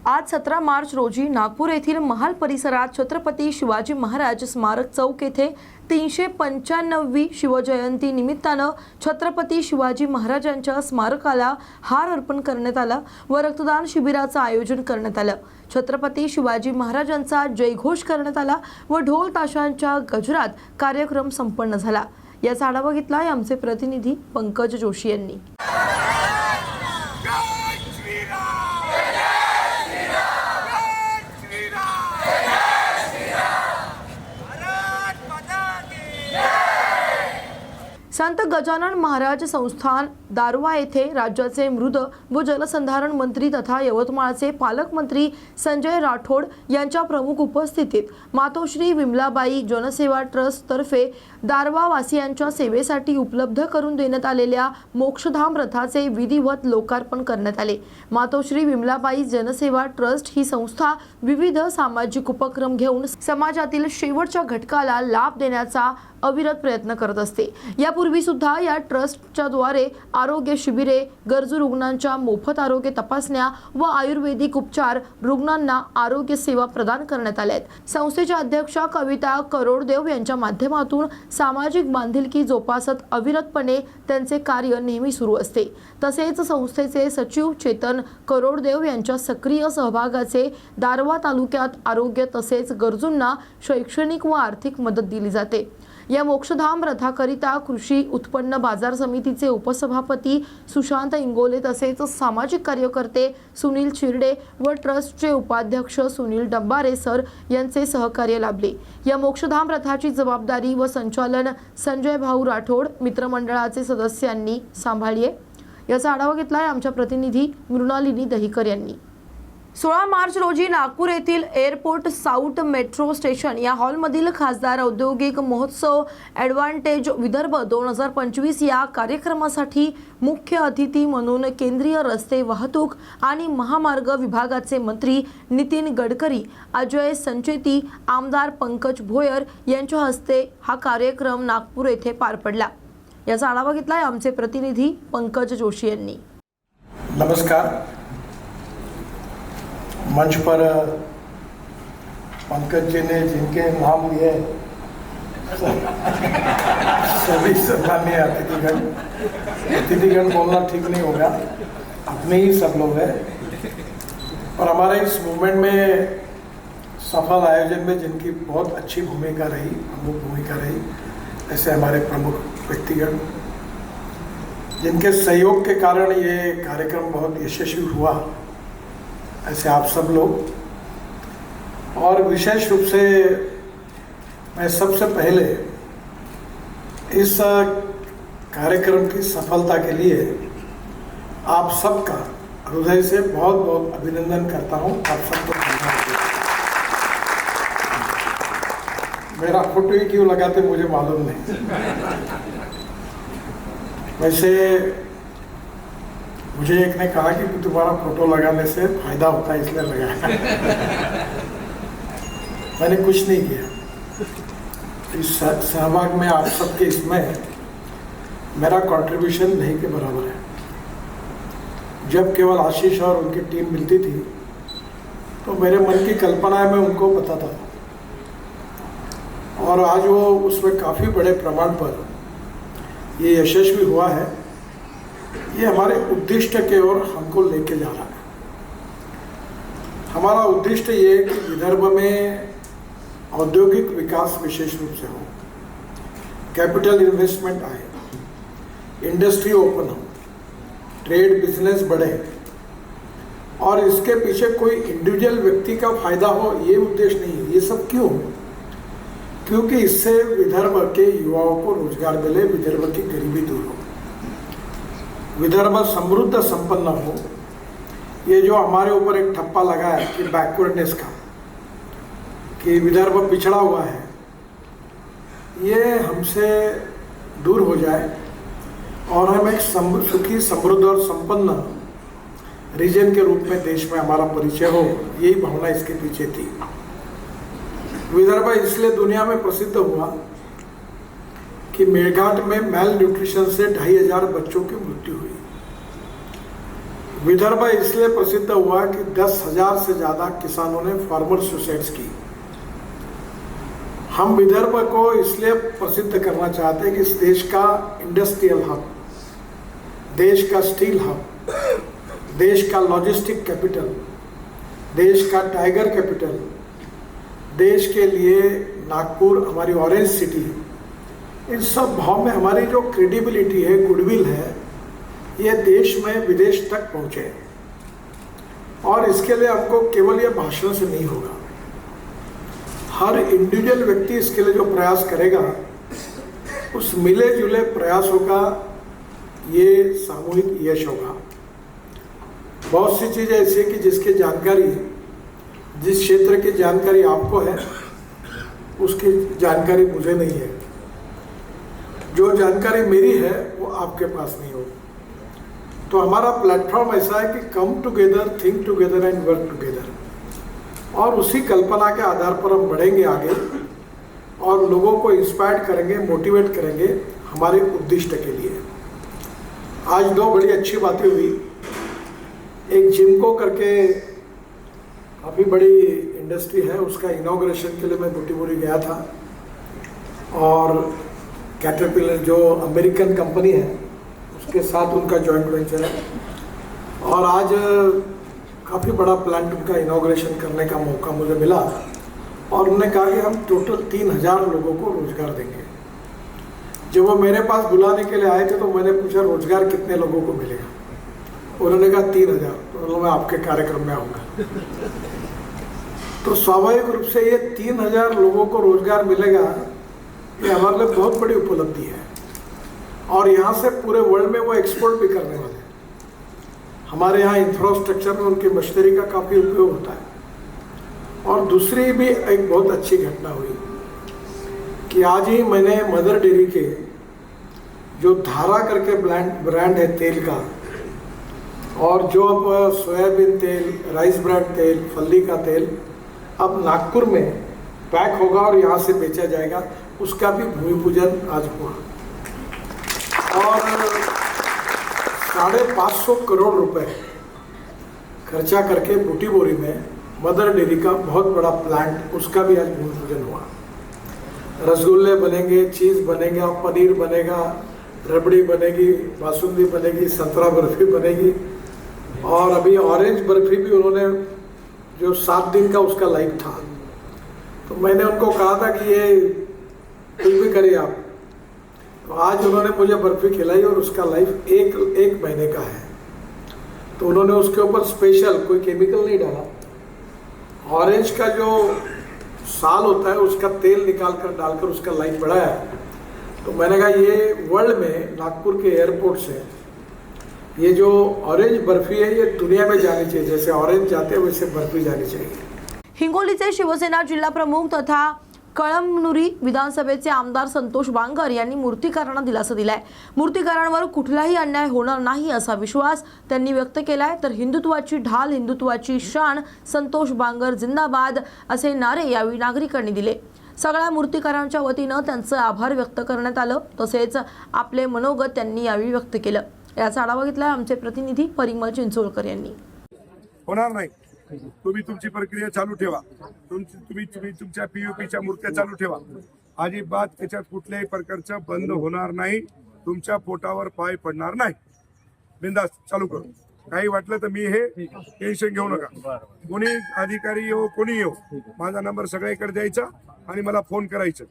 आज 17 मार्च रोजी नागपूर येथील महाल परिसरात छत्रपती शिवाजी महाराज स्मारक चौक येथे 395वी शिवजयंती निमित्तानं छत्रपती शिवाजी महाराजांच्या स्मारकाला हार अर्पण करण्यात आला व रक्तदान शिबिराचं आयोजन करण्यात आलं। छत्रपती शिवाजी महाराजांचा जयघोष करण्यात आला व ढोल ताशांच्या गजरात कार्यक्रम संपन्न झाला। याचा आढावा घेतला आमचे प्रतिनिधी पंकज जोशी यांनी। संत गजानन महाराज संस्थान दारवा येथे राज्याचे मृद व जलसंधारण मंत्री तथा यवतमाळचे पालकमंत्री संजय राठोड यांच्या प्रमुख उपस्थितीत मातोश्री विमलाबाई जनसेवा ट्रस्ट तर्फे दारवा वासियांच्या सेवेसाठी उपलब्ध करून देण्यात आलेल्या मोक्षधाम रथाचे विधिवत लोकार्पण करण्यात आले। मातोश्री विमलाबाई जनसेवा ट्रस्ट ही संस्था विविध सामाजिक उपक्रम घेऊन समाजातील शेवटच्या घटकाला लाभ देण्याचा अविरत प्रयत्न करत असते। यापूर्वी सुद्धा या ट्रस्टच्या द्वारे आरोग्य शिबिरे, गरजू रुग्णांच्या मोफत आरोग्य तपासण्या व आयुर्वेदिक उपचार, रुग्णांना आरोग्य सेवा प्रदान करण्यात आल्या आहेत। संस्थेच्या अध्यक्षा कविता करोडदेव यांच्या माध्यमातून सामाजिक बांधिलकी जोपासत अविरतपणे त्यांचे कार्य नेहमी सुरू असते। तसेच संस्थेचे सचिव चेतन करोडदेव यांच्या सक्रिय सहभागाचे दारवा तालुक्यात आरोग्य तसेच गरजूंना शैक्षणिक व आर्थिक मदत दिली जाते। या मोक्षधाम रथाकरिता कृषी उत्पन्न बाजार समितीचे उपसभापती सुशांत इंगोले तसेच सामाजिक कार्यकर्ते सुनील चिरडे व ट्रस्टचे उपाध्यक्ष सुनील डंबारे सर यांचे सहकार्य लाभले। या मोक्षधाम रथाची जबाबदारी व संचालन संजय भाऊ राठोड मित्रमंडळाचे सदस्यांनी सांभाळली आहे। याचा आढावा घेतलाय आमच्या प्रतिनिधी मृणालिनी दहिकर यांनी। 16 मार्च रोजी नागपूर येथील एअरपोर्ट साउथ मेट्रो स्टेशन या हॉलमधील खासदार औद्योगिक महोत्सव ॲडव्हान्टेज विदर्भ 2025 या कार्यक्रमासाठी मुख्य अतिथी म्हणून केंद्रीय रस्ते वाहतूक आणि महामार्ग विभागाचे मंत्री नितीन गडकरी, अजय संचेती, आमदार पंकज भोयर यांच्या हस्ते हा कार्यक्रम नागपूर येथे पार पडला। याचा आढावा घेतलाय आमचे प्रतिनिधी पंकज जोशी यांनी। नमस्कार। मंच पर पंकज जी ने जिनके नाम लिए सभी सम्मानीय अतिथिगण बोलना ठीक नहीं होगा, अपने ही सब लोग हैं। और हमारे इस मूवमेंट में सफल आयोजन में जिनकी बहुत अच्छी भूमिका रही, प्रमुख भूमिका रही, ऐसे हमारे प्रमुख व्यक्तिगण जिनके सहयोग के कारण ये कार्यक्रम बहुत यशस्वी हुआ, ऐसे आप सब लोग। और विशेष रूप से मैं सबसे पहले इस कार्यक्रम की सफलता के लिए आप सबका हृदय से बहुत बहुत अभिनंदन करता हूं। आप सबको धन्यवाद। मेरा फोटो ही क्यों लगाते मुझे मालूम नहीं। वैसे मुझे एक ने कहा कि तुम्हारा फोटो लगाने से फायदा होता है इसलिए लगाया। मैंने कुछ नहीं किया। इस सहभाग में आप सबके इसमें मेरा कंट्रीब्यूशन नहीं के बराबर है। जब केवल आशीष और उनकी टीम मिलती थी तो मेरे मन की कल्पनाएं मैं उनको बताता था और आज वो उसमें काफ़ी बड़े प्रमाण पर ये यशस्वी हुआ है। ये हमारे उद्दिष्ट के ओर हमको लेके जा रहा है। हमारा उद्दिष्ट ये है कि विदर्भ में औद्योगिक विकास विशेष रूप से हो, कैपिटल इन्वेस्टमेंट आए, इंडस्ट्री ओपन हो, ट्रेड बिजनेस बढ़े और इसके पीछे कोई इंडिविजुअल व्यक्ति का फायदा हो, ये उद्देश्य नहीं है। ये सब क्यों? क्योंकि इससे विदर्भ के युवाओं को रोजगार मिले, विदर्भ की गरीबी दूर हो, विदर्भ समृद्ध संपन्न हो। ये जो हमारे ऊपर एक ठप्पा लगा है कि बैकवर्डनेस का, कि विदर्भ पिछड़ा हुआ है, ये हमसे दूर हो जाए और हम एक सुखी, समृद्ध और संपन्न रीजन के रूप में देश में हमारा परिचय हो, यही भावना इसके पीछे थी। विदर्भ इसलिए दुनिया में प्रसिद्ध हुआ कि मेरघाट में मेल न्यूट्रिशन से 2500 बच्चों की मृत्यु हुई। विदर्भ इसलिए प्रसिद्ध हुआ कि 10,000 से ज़्यादा किसानों ने फार्मर सुसाइड्स की। हम विदर्भ को इसलिए प्रसिद्ध करना चाहते हैं कि इस देश का इंडस्ट्रियल हब, देश का स्टील हब, देश का लॉजिस्टिक कैपिटल, देश का टाइगर कैपिटल, देश के लिए नागपुर हमारी ऑरेंज सिटी, इन सब भाव में हमारी जो क्रेडिबिलिटी है, गुडविल है, ये देश में विदेश तक पहुँचे। और इसके लिए हमको केवल ये भाषण से नहीं होगा, हर इंडिविजुअल व्यक्ति इसके लिए जो प्रयास करेगा, उस मिले जुले प्रयासों का ये सामूहिक यश होगा। बहुत सी चीज़ें ऐसी है कि जिसकी जानकारी, जिस क्षेत्र की जानकारी आपको है, उसकी जानकारी मुझे नहीं है। जो जानकारी मेरी है वो आपके पास नहीं होगी। तो हमारा प्लेटफॉर्म ऐसा है कि come together, think together and work together, और उसी कल्पना के आधार पर हम बढ़ेंगे आगे और लोगों को इंस्पायर करेंगे, मोटिवेट करेंगे हमारे उद्दिष्ट के लिए। आज दो बड़ी अच्छी बातें हुई। एक जिमको करके काफ़ी बड़ी इंडस्ट्री है, उसका इनॉग्रेशन के लिए मैं बुटीबोरी गया था, और कैटरपिलर जो अमेरिकन कंपनी है उसके साथ उनका जॉइंट वेंचर है, और आज काफ़ी बड़ा प्लांट उनका इनॉग्रेशन करने का मौका मुझे मिला, और उन्होंने कहा कि हम टोटल 3,000 लोगों को रोजगार देंगे। जब वो मेरे पास बुलाने के लिए आए थे तो मैंने पूछा रोजगार कितने लोगों को मिलेगा, उन्होंने कहा 3,000। तो मैं आपके कार्यक्रम में आऊँगा। तो स्वाभाविक रूप से ये 3,000 लोगों को रोजगार मिलेगा, ये हमारे लिए बहुत बड़ी उपलब्धि है, और यहाँ से पूरे वर्ल्ड में वो एक्सपोर्ट भी करने वाले हैं। हमारे यहाँ इंफ्रास्ट्रक्चर में उनकी मशीनरी का काफ़ी उपयोग होता है। और दूसरी भी एक बहुत अच्छी घटना हुई कि आज ही मैंने मदर डेयरी के जो धारा करके ब्रांड है तेल का, और जो अब सोयाबीन तेल, राइस ब्रांड तेल, फल्ली का तेल अब नागपुर में पैक होगा और यहाँ से बेचा जाएगा, उसका भी भूमि पूजन आज हुआ। और 550 करोड़ रुपए खर्चा करके बुटीबोरी में मदर डेयरी का बहुत बड़ा प्लांट, उसका भी आज भूमि पूजन हुआ। रसगुल्ले बनेंगे, चीज़ बनेगा, पनीर बनेगा, रबड़ी बनेगी, बासुंदी बनेगी, संतरा बर्फी बनेगी, और अभी ऑरेंज बर्फी भी उन्होंने जो 7 दिन का उसका लाइफ था, तो मैंने उनको कहा था कि ये कुछ भी करिए आप। तो आज उन्होंने मुझे बर्फी खिलाई और उसका लाइफ एक महीने का है। तो उन्होंने उसके ऊपर स्पेशल कोई केमिकल नहीं डाला, ऑरेंज का जो साल होता है उसका तेल निकाल कर डालकर उसका लाइफ बढ़ाया। तो मैंने कहा ये वर्ल्ड में नागपुर के एयरपोर्ट से ये जो ऑरेंज बर्फी है ये दुनिया में जानी चाहिए, जैसे ऑरेंज जाते हैं वैसे बर्फी जानी चाहिए। हिंगोलीचे शिवसेना जिल्हा प्रमुख तथा कळमनुरी विधानसभेचे आमदार संतोष बांगर यांनी मूर्तिकारांना दिलासा दिलाय। मूर्तिकारांवर कुठलाही अन्याय होणार नाही असा विश्वास त्यांनी व्यक्त केलाय। तर हिंदुत्वाची ढाल, हिंदुत्वाची शान, संतोष बांगर जिंदाबाद असे नारे यावेळी नागरिकांनी दिले। सगळ्या मूर्तिकारांच्या वतीनं त्यांचे आभार व्यक्त करण्यात आलं, तसेच आपले मनोगत त्यांनी यावेळी व्यक्त केलं। याचा आढावा घेतला आमचे प्रतिनिधी परिमल चिंचोळकर यांनी। होणार नाही, तुम्ही तुमची प्रक्रिया चालू ठेवा, तुम्ही तुमच्या पीयूपीच्या मूर्त्या चालू ठेवा, अजिबात त्याच्यात कुठल्याही प्रकारचं बंद होणार नाही, तुमच्या पोटावर पाय पडणार नाही, बिंदास चालू करू। काही वाटलं तर मी हे टेन्शन घेऊ नका, कोणी अधिकारी येऊ कोणी येऊ, माझा नंबर सगळ्याकडे द्यायचा आणि मला फोन करायचं।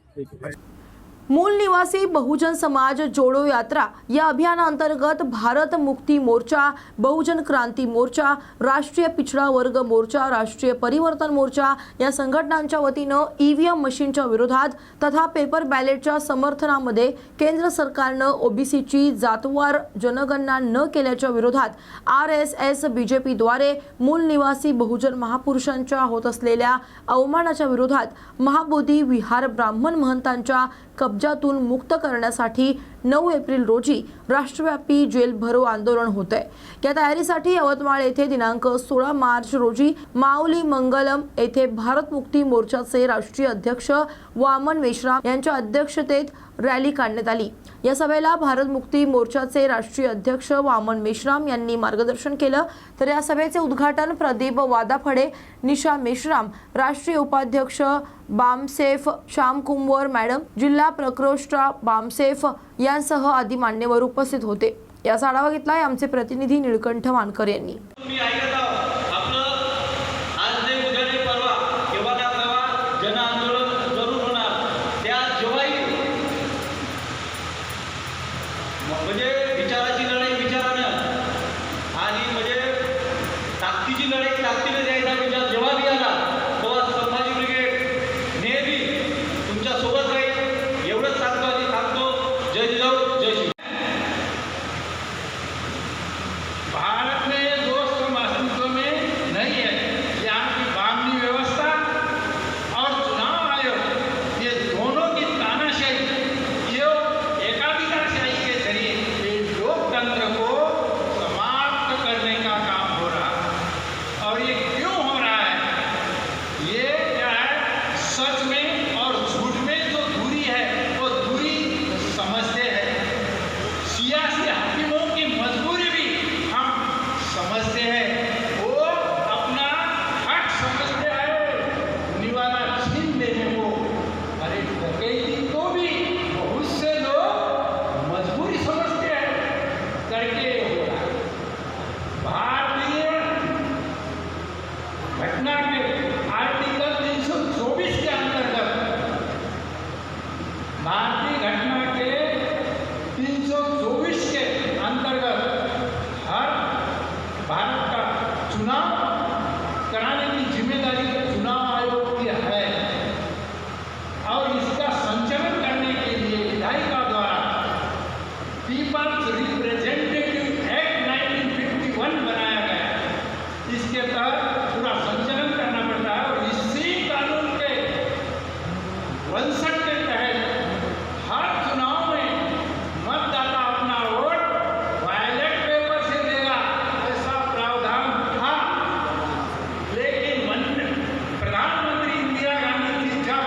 मूल निवासी बहुजन समाज जोडो यात्रा या अभियानांतर्गत भारत मुक्ती मोर्चा, बहुजन क्रांती मोर्चा, राष्ट्रीय पिछड़ा वर्ग मोर्चा, राष्ट्रीय परिवर्तन मोर्चा या संघटनांच्या वतीनं ईव्हीएम मशीनच्या विरोधात तथा पेपर बॅलेटच्या समर्थनामध्ये केंद्र सरकारनं ओबीसीची जातवार जनगणना न केल्याच्या विरोधात आरएसएस बीजेपीद्वारे मूल निवासी बहुजन महापुरुषांच्या होत असलेल्या अवमानाच्या विरोधात महाबोधी विहार ब्राह्मण महंतांच्या कब्जातून मुक्त करण्यासाठी 9 एप्रिल रोजी राष्ट्रव्यापी जेल भरो आंदोलन होत आहे. या तयारीसाठी यवतमाळ येथे दिनांक 16 मार्च रोजी माऊली मंगलम येथे भारत मुक्ती मोर्चाचे राष्ट्रीय अध्यक्ष वामन मेश्राम यांच्या अध्यक्षतेत रॅली काढण्यात आली. या सभेला भारत मुक्ती मोर्चाचे राष्ट्रीय अध्यक्ष वामन मेश्राम यांनी मार्गदर्शन केलं. तर या सभेचे उद्घाटन प्रदीप वादाफडे, निशा मेश्राम, राष्ट्रीय उपाध्यक्ष बामसेफ श्यामकुंवर मॅडम, जिल्हा प्रकोष्ठ बामसेफ यांसह आदी मान्यवर उपस्थित होते. याचा आढावा घेतलाय आमचे प्रतिनिधी निळकंठ मानकर यांनी. म्हणजे विचाराची लढाई विचारानं आणि म्हणजे ताकदीची लढाई ताकदीने द्यायचा विचार जेव्हा बी आला तेव्हा संभाजी ब्रिगेड नेहमी तुमच्या सोबत राहील एवढंच सांगतो आणि सांगतो. जय जिजाऊ जय श्री. भारत में दोस्त हम अस्तित्व में नहीं है. यहाँ की कानूनी व्यवस्था और चुनाव आयोग ये दोनों की तानाशाही, ये एकाधिकारशाही के जरिए ये लोकतंत्र को समाप्त करने का काम हो रहा है. और ये क्यों हो रहा है? ये क्या है, सच में और झूठ में जो दूरी है वो दूरी समझते हैं. सियासी हकीमों की मजबूरी भी हम समझते हैं. वो अपना हक समझते हैं निवाला छीन लेने को. अरे डकैती को भी बहुत से लोग मजबूरी समझते हैं करके हो रहा है. भारतीय घटना के आर्टिकल 324 के अंतर्गत, भारतीय घटना के 324 के अंतर्गत हर भारत का चुनाव कराने की जिम्मेदारी चुनाव आयोग की है. और इसका संचालन करने के लिए विधायिका द्वारा पीपल्स रिप्रेजेंटेटिव एक्ट 1951 बनाया गया. इसके तहत पूरा संचालन करना पड़ता है. और इसी कानून के 59 के तहत हर चुनाव में मतदाता अपना वोट बैलेट पेपर से देगा, ऐसा प्रावधान था. लेकिन प्रधानमंत्री इंदिरा गांधी जी जब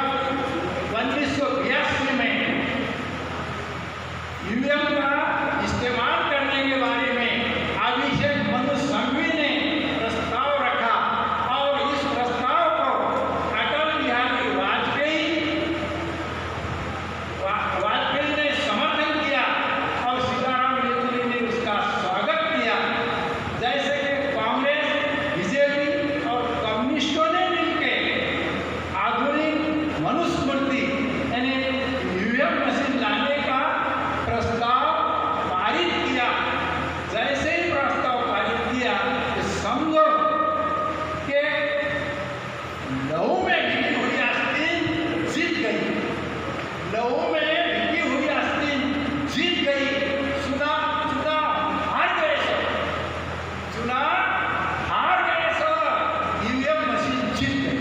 1982 में ईवीएम का इस्तेमाल करने के बारे में अभिषेक मनु संघवी ने प्रस्ताव रखा और इस प्रस्ताव को अटल बिहारी वाजपेयी ने समर्थन किया और सीताराम येचुरी ने उसका स्वागत किया. जैसे कि कांग्रेस, बीजेपी और कम्युनिस्टों ने मिलकर आधुनिक मनुस्मृति यानी ईवीएम मशीन लाने का प्रस्ताव पारित किया. जैसे ही प्रस्ताव पारित किया तो समझो कि लहू में बिकी हुई आस्तीन जीत गई. लहू में बिकी हुई आस्तीन जीत गई. चुनाव हार गए सो. चुनाव हार गए सो. ईवीएम मशीन जीत गई.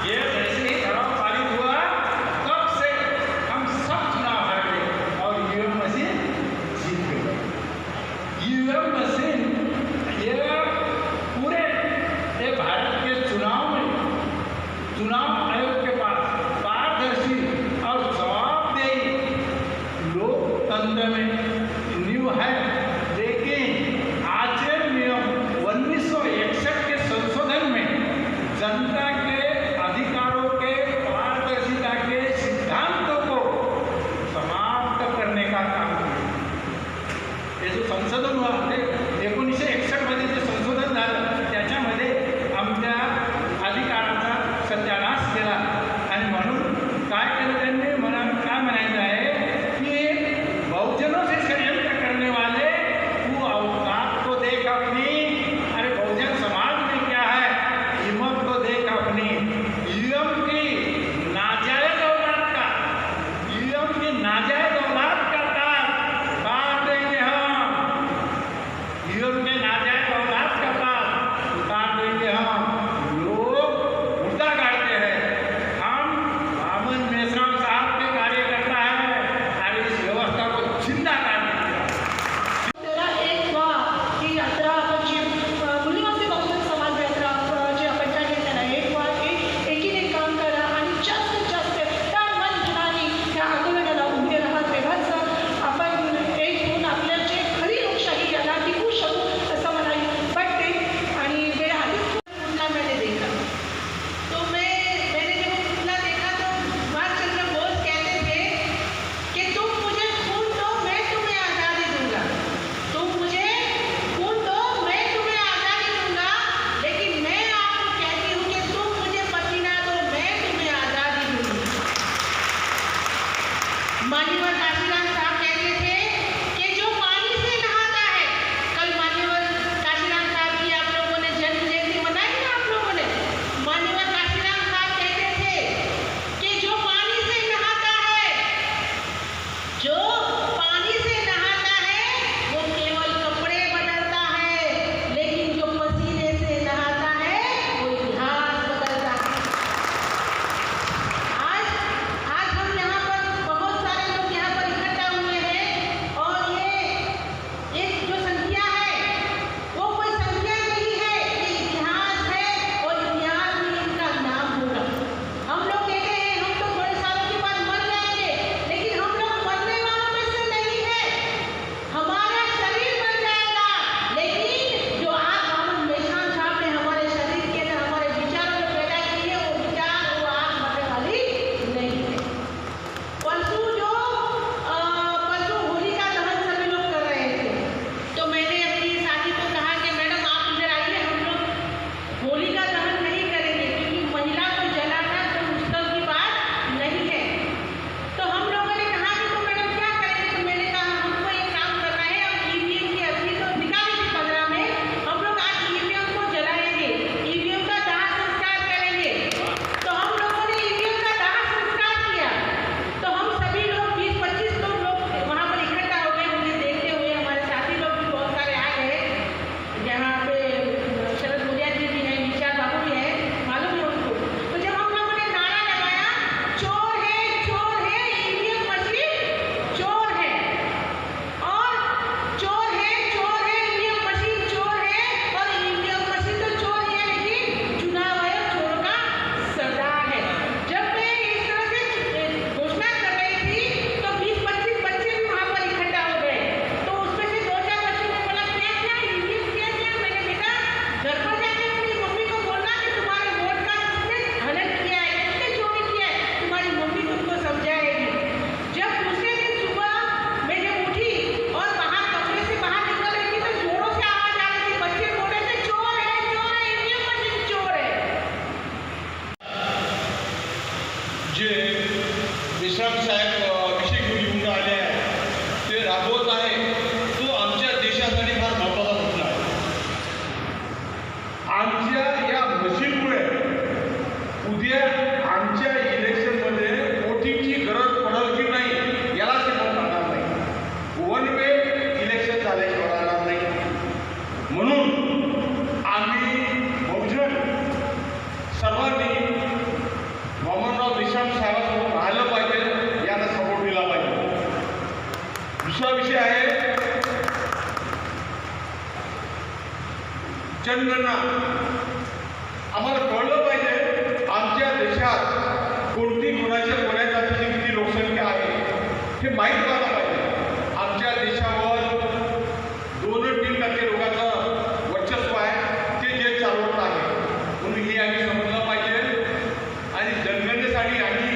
ये जैसे ही ठराव पारित हुआ तब से हम सब चुनाव हार गए और ईवीएम मशीन जीत गई. ईवीएम मशीन ये पूरे भारत के चुनाव में विश्राम साहेब विषय घेऊन येऊन आले आहे, ते राबवत आहे, तो आमच्या देशासाठी फार महत्त्वाचा प्रश्न आहे. आमच्या या मशीनमुळे उद्या आमच्या इलेक्शनमध्ये वोटिंगची गरज पडेल की नाही याला शिकवून राहणार नाही. वन वे इलेक्शन झाल्याशिवाय राहणार नाही. म्हणून आम्ही बहुजन सर्वांनी वामनराव देशमुख साहेबांसोबत राहिलं पाहिजे, यांना सपोर्ट दिला पाहिजे. दुसरा विषय आहे जनगणना. आम्हाला कळलं पाहिजे आमच्या देशात कोणत्या कोण्या जातीची किती लोकसंख्या आहे हे माहीत व्हायला पाहिजे. आमच्या देशावर 2-3% लोकांचं वर्चस्व आहे, ते जे चालवत आहे, म्हणून हे आम्ही समजलं पाहिजे. आणि जनगणनेसाठी आम्ही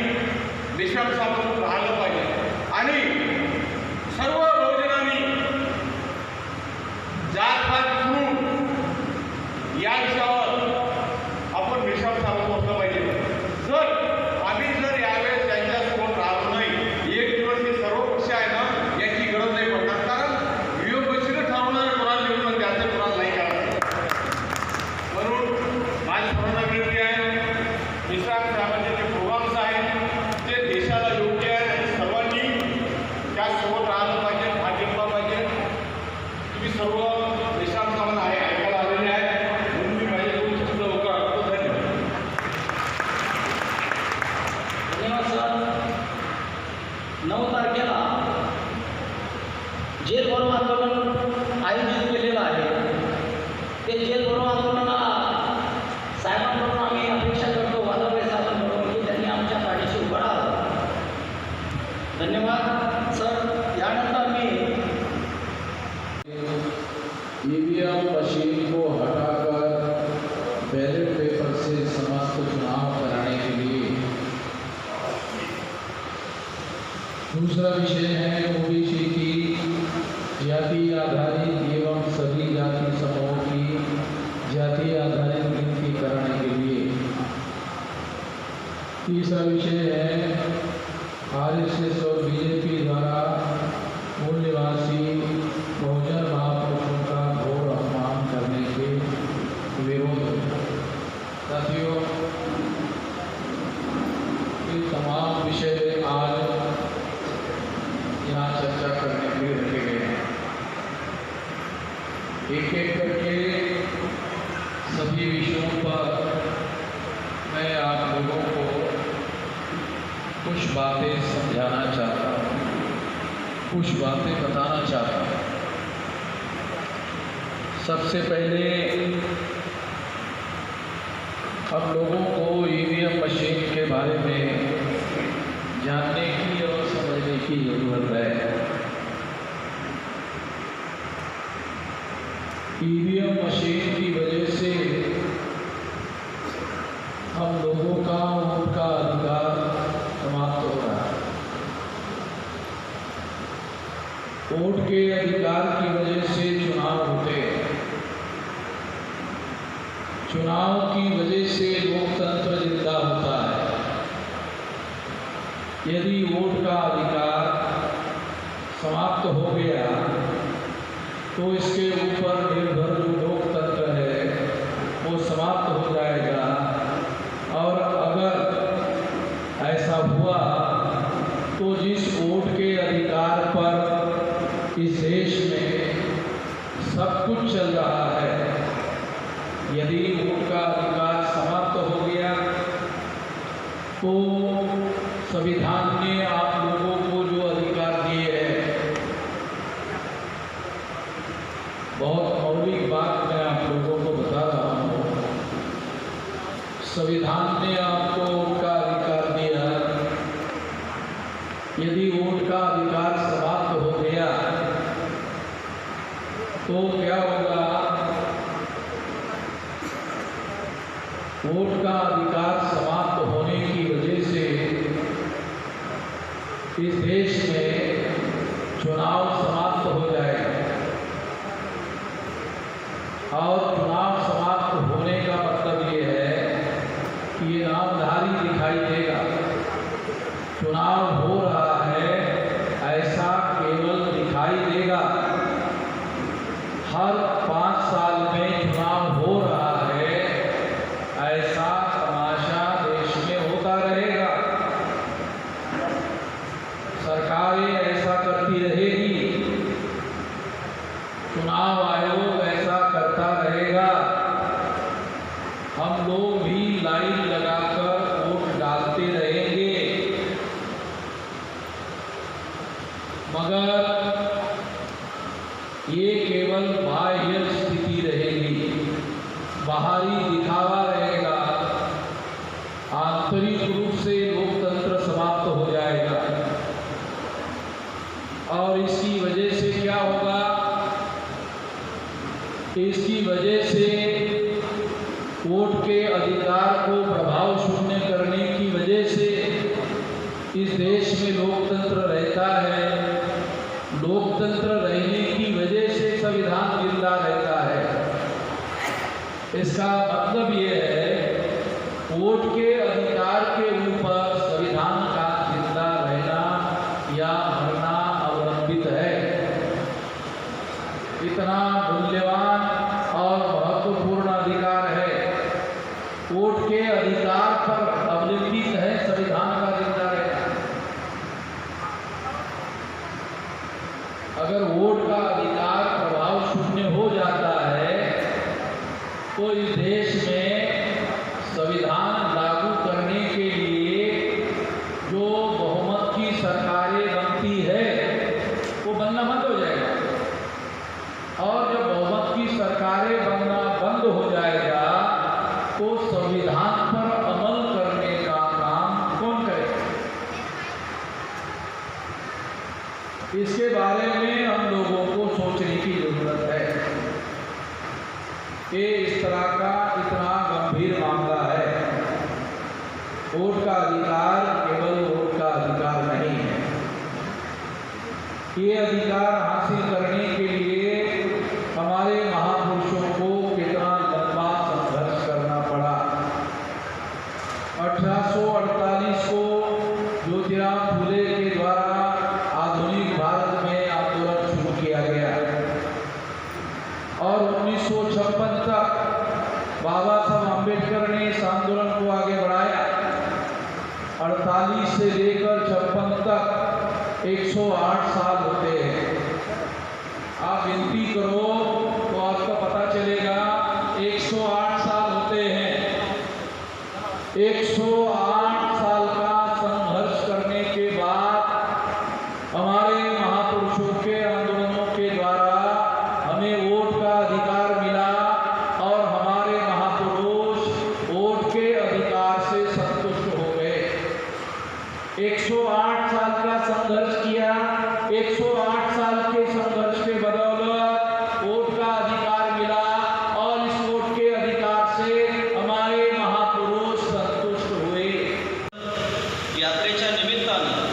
देशासोबत राहिलं पाहिजे. आणि सर्व बहुजनांनी जातपात विसरून या विषयावर आपण देशासोबत बसलं पाहिजे. आम्ही जर यावेळेस त्यांच्यासोबत राहिलो नाही, एक दिवस हे सर्व पक्ष आहे ना याची गरज नाही पडणार. कारण युवपक्षीने ठरवणारे कोणाला निवडून द्यायचं, कोणाला नाही करायचं. म्हणून माझी सर्वांना विनंती आहे, विश्राम साहेबांचे जे प्रोग्राम्स आहेत ते देशाला योग्य आहे आणि सर्वांनी त्यासोबत राहिलं पाहिजे, भाग घेतला पाहिजे. तुम्ही सर्व विश्राम साहेबांना ऐकायला आलेले आहे, म्हणून मी माझे 2 शब्द होतो. धन्यवाद. धन्यवाद सर. 9 तारखेला जेल भरो आंदोलन आयोजित केलेलं आहे. ते जेल भरो आंदोलनाला साहेबांकडून आम्ही अपेक्षा करतो, वादावळे साहेबांकडून, की त्यांनी आमच्या पाठीशी उभं राहावं. धन्यवाद सर. यानंतर मी ईवीएम मशीन को हटाकर बैलेट पेपर से समस्त चुनाव कराने के लिए दूसरा विषय है ओबीसी की जाति आधारित एवं सभी जाति समूहों की जाति आधारित गिनती कराने के लिए. तीसरा विषय है आरएसएस और बीजेपी द्वारा मूल निवासी बहुजन महापुरुषों का घोर अपमान करने के विरोध में. साथियों, ये तमाम विषय आज यहाँ चर्चा करने के लिए रखे गए हैं. एक एक करके सभी विषयों पर मैं आप लोगों को कुछ बातें समझाना चाहता हूँ, कुछ बातें बताना चाहता हूँ. सबसे पहले हम लोगों को ईवीएम मशीन के बारे में जानने की और समझने की जरूरत है. ईवीएम मशीन की वजह से हम लोगों का उनका अधिकार समाप्त हो रहा है. वोट के अधिकार की वजह से चुनाव होते हैं. चुनाव की वजह से लोकतंत्र जिंदा होता है. यदि वोट का अधिकार समाप्त हो गया तो इसके ऊपर निर्भर जो लोकतंत्र है वो समाप्त हो जाएगा. और अगर ऐसा हुआ तो जिस वोट के अधिकार पर इस देश में सब कुछ चल रहा है, यदि वोट का अधिकार समाप्त हो गया तो संविधान ने आप लोगों को जो अधिकार दिए हैं, बहुत मौलिक बात मैं आप लोगों को बता रहा हूँ. संविधान ने आपको वोट का अधिकार दिया. यदि वोट का अधिकार समाप्त हो गया तो क्या होगा? वोट का अधिकार समाप्त होने की वजह से इस देश में चुनाव समाप्त हो जाएगा. और चुनाव समाप्त होने का मतलब ये है कि ये नामधारी दिखाई देगा. चुनाव हो रहा हम लोग भी लाइन लगाकर वोट डालते रहेंगे, मगर ये केवल बाह्य स्थिति रहेगी, बाहरी दिखावा रहेगा, आंतरिक रूप से लोकतंत्र समाप्त हो जाएगा। और इसकी वजह से क्या होगा? इसकी वजह से वोट के अधिकार को प्रभाव शून्य करने की वजह से इस देश में लोकतंत्र रहता है। लोकतंत्र रहने की वजह से संविधान जिंदा रहता है। इसका मतलब ये है वोट के अधिकार के ऊपर संविधान का जिंदा रहना या मरना अवलंबित है। इतना मूल्यवान और महत्वपूर्ण अधिकार है। वोट के अधिकार पर अवलंबित है संविधान का जिंदा रहना। अगर वोट का अधिकार प्रभाव शून्य हो जाता है तो इस देश में संविधान लागू करने के लिए जो बहुमत की सरकारें बनती है वो बनना बंद हो जाएगा। और जब बहुमत की सरकारें बनना बंद हो जाएगा तो संविधान पर अमल करने का काम कौन करेगा? इसके बारे में हम लोगों को सोचने की जरूरत है। ये इस तरह का इतना गंभीर मामला है। वोट का अधिकार केवल वोट का अधिकार नहीं है। ये अधिकार हासिल करने के लिए हमारे महापुरुषों को कितना लंबा संघर्ष करना पड़ा। 1848 को ज्योतिराव फुले के द्वारा आधुनिक भारत में आंदोलन शुरू किया गया और 1956 तक बाबा साहब अम्बेडकर ने इस आंदोलन को आगे बढ़ाया। 48 से लेकर 56 तक 108 साल होते हैं। आप गिनती करो तो आपको पता चलेगा 108 साल होते हैं। 108 साल का संघर्ष करने के बाद हमारे महापुरुषों के आंदोलनों के द्वारा हमें वोट का अधिकार मिला और हमारे महापुरुष वोट के अधिकार से संतुष्ट हो गए। 108 साल का संघर्ष किया। 108 साल के संघर्ष के बदौलत वोट का अधिकार मिला और इस वोट के अधिकार से हमारे महापुरुष संतुष्ट हुए। यात्रेच्या निमित्तानं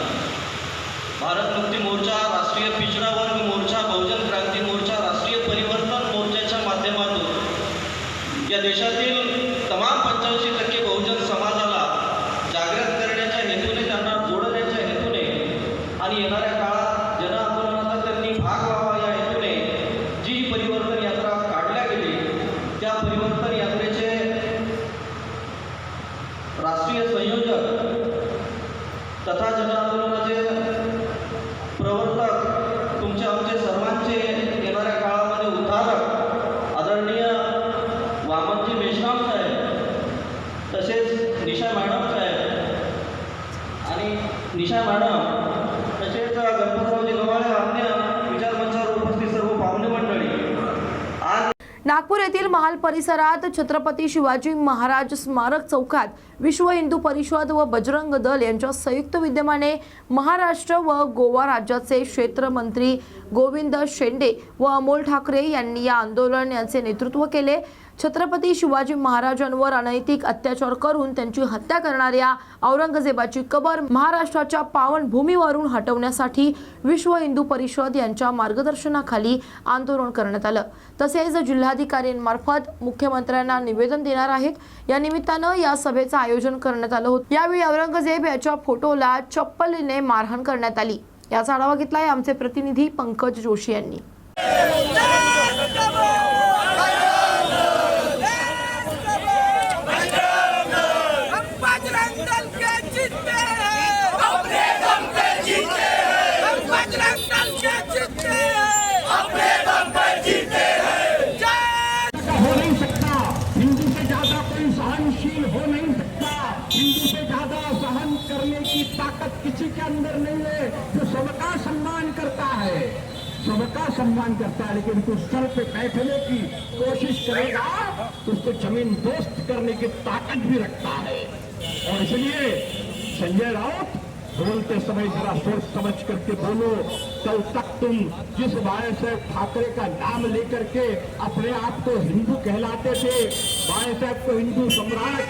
भारत मुक्ती मोर्चा, राष्ट्रीय पिछड़ा वर्ग मोर्चा, बहुजन क्रांती मोर्चा, राष्ट्रीय परिवर्तन मोर्चाच्या माध्यमातून या देशातील तमाम 85% बहुजन समाजाला जागृत करण्याच्या हेतूने, त्यांना जोडण्याच्या हेतूने आणि येणाऱ्या काळात जन आंदोलनाचा त्यांनी भाग व्हावा या हेतूने जी परिवर्तन यात्रा काढल्या गेली, त्या परिवर्तन यात्रेचे राष्ट्रीय संयोजक तथा जन आंदोलनाचे प्रवर्तक तुमचे आमचे सर्वांचे येणाऱ्या काळामध्ये उद्धारक आदरणीय वामनजी मेश्राम साहेब, तसेच निशा मॅडम साहेब आणि निशा मॅडम, तसेच गणपतरावजी गव्हाळे, अन्य विचारमंचावर उपस्थित सर्व पाहुणे मंडळी, आज नागपूर येथील महाल परिसरात छत्रपती शिवाजी महाराज स्मारक चौकात विश्व हिंदू परिषद व बजरंग दल यांच्या संयुक्त विद्यमाने महाराष्ट्र व गोवा राज्याचे क्षेत्र मंत्री गोविंद शेंडे व अमोल ठाकरे यांनी या आंदोलन यांचे नेतृत्व केले। छत्रपती शिवाजी महाराजांवर अनैतिक अत्याचार करून त्यांची हत्या करणाऱ्या औरंगजेबाची कबर महाराष्ट्राच्या पावन भूमीवरून हटवण्यासाठी विश्व हिंदू परिषद यांच्या मार्गदर्शनाखाली आंदोलन करण्यात आलं। तसेच जिल्हाधिकाऱ्यांमार्फत मुख्यमंत्र्यांना निवेदन देणार आहेत। या निमित्तानं या सभेचं आयोजन करण्यात आलं होतं। यावेळी औरंगजेब याच्या फोटोला चप्पलीने मारहाण करण्यात आली। याचा आढावा घेतलाय आमचे प्रतिनिधी पंकज जोशी यांनी। हो नहीं सकता हिंदू से ज्यादा कोई सहनशील हो नहीं सकता। हिंदू से ज्यादा सहन करने की ताकत किसी के अंदर नहीं है, जो सबका सम्मान करता है, सबका सम्मान करता है, लेकिन कुछ सर पे बैठने की कोशिश करेगा तो उसको जमीन दोस्त करने की ताकत भी रखता है। और इसलिए संजय राउत, बोलते समय जरा सोच समझ करके बोलो। कल तक तुम जिस बाय साहब ठाकरे का नाम लेकर के अपने आप को हिंदू कहलाते थे, बाय साहब को हिंदू सम्राट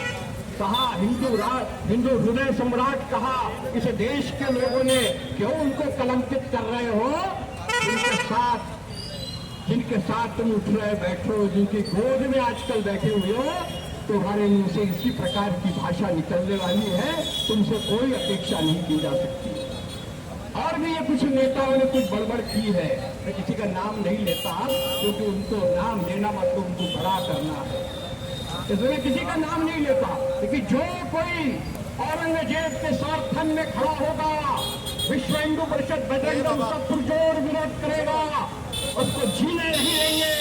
कहा, हिंदू हृदय सम्राट कहा, इस देश के लोगों ने क्यों उनको कलंकित कर रहे हो? जिनके साथ तुम उठ रहे बैठो, जिनकी गोद में आजकल बैठे हुए हो, तुम्हारे मुंह से इसी प्रकार की भाषा निकलने वाली है, तुमसे कोई अपेक्षा नहीं की जा सकती। और भी ये कुछ नेताओं ने कुछ गड़बड़ की है, मैं किसी का नाम नहीं लेता क्योंकि उनको नाम लेना मतलब उनको बड़ा करना है, इसलिए किसी का नाम नहीं लेता। लेकिन जो कोई औरंगजेब के समर्थन में खड़ा होगा, विश्व हिंदू परिषद बजरंग दल सब पुरजोर विरोध करेगा, उसको जीने नहीं देंगे,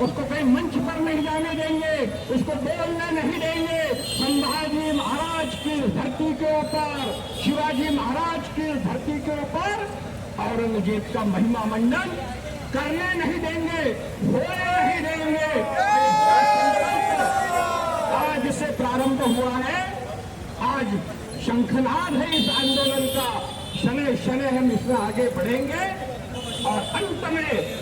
उसको कहीं मंच पर नहीं जाने देंगे, उसको बोलने नहीं देंगे। संभाजी महाराज की धरती के ऊपर, शिवाजी महाराज की धरती के ऊपर औरंगजेब का महिमा मंडन करने नहीं देंगे, होने नहीं देंगे। आज से प्रारंभ हुआ है, आज शंखनाद है इस आंदोलन का, शने शने हम इसमें आगे बढ़ेंगे और अंत में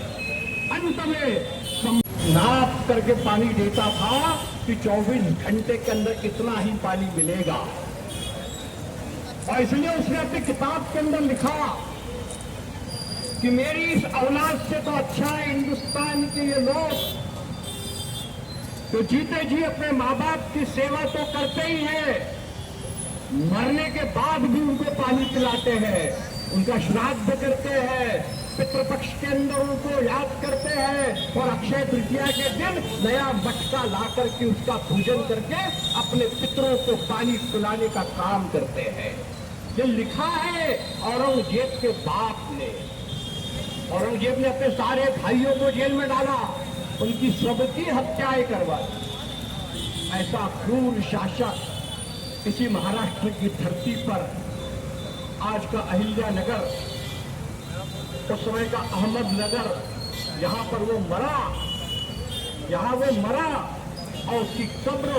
नाप करके पानी देता था कि 24 घंटे के अंदर कितना ही पानी मिलेगा। और इसलिए उसने अपनी किताब के अंदर लिखा कि मेरी इस औलाद से तो अच्छा है हिंदुस्तान के ये लोग तो जीते जी अपने माँ बाप की सेवा तो करते ही हैं, मरने के बाद भी उनको पानी पिलाते हैं, उनका श्राद्ध करते हैं, पितृपक्ष के अंदर उनको याद करते हैं और अक्षय तृतीया के दिन नया मटका ला करके उसका पूजन करके अपने पितरों को पानी पिलाने का काम करते हैं। ये लिखा है औरंगजेब के बाप ने। औरंगजेब ने अपने सारे भाइयों को जेल में डाला, उनकी सबकी हत्याएं करवाई। ऐसा क्रूर शासक इसी महाराष्ट्र की धरती पर, आज का अहिल्या नगर, उस समय का अहमदनगर, यहाँ पर वो मरा, यहाँ वो मरा और उसकी कब्र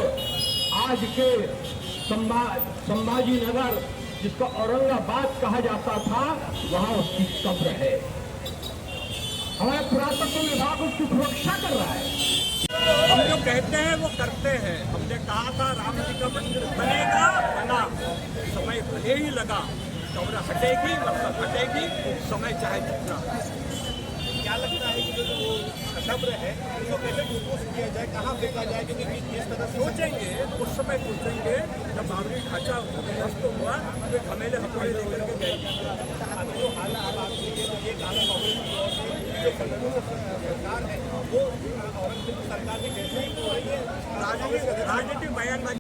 आज के संभाजी नगर, जिसको औरंगाबाद कहा जाता था, वहाँ उसकी कब्र है। हमारे पुरातत्व विभाग उसकी सुरक्षा कर रहा है। हम जो कहते हैं वो करते हैं। हमने कहा था राम जी का मंदिर बनेगा, बना, समय भले ही लगा, कब्र हटेगी, मतलब हटेगी, समय चाहे जितना। क्या लगता है कि जो कब्र है उसको कैसे डिस्पोज किया जाए, कहाँ फेंका जाए? क्योंकि जिस तरह सोचेंगे उस समय सोचेंगे जब बाबरी ढांचा ध्वस्त हुआ तो घमेले हथौड़े लेकर के गए। जो हालात ये सरकार है वो औरंगजेब सरकार ने कैसे राजनीतिक बयानबाजी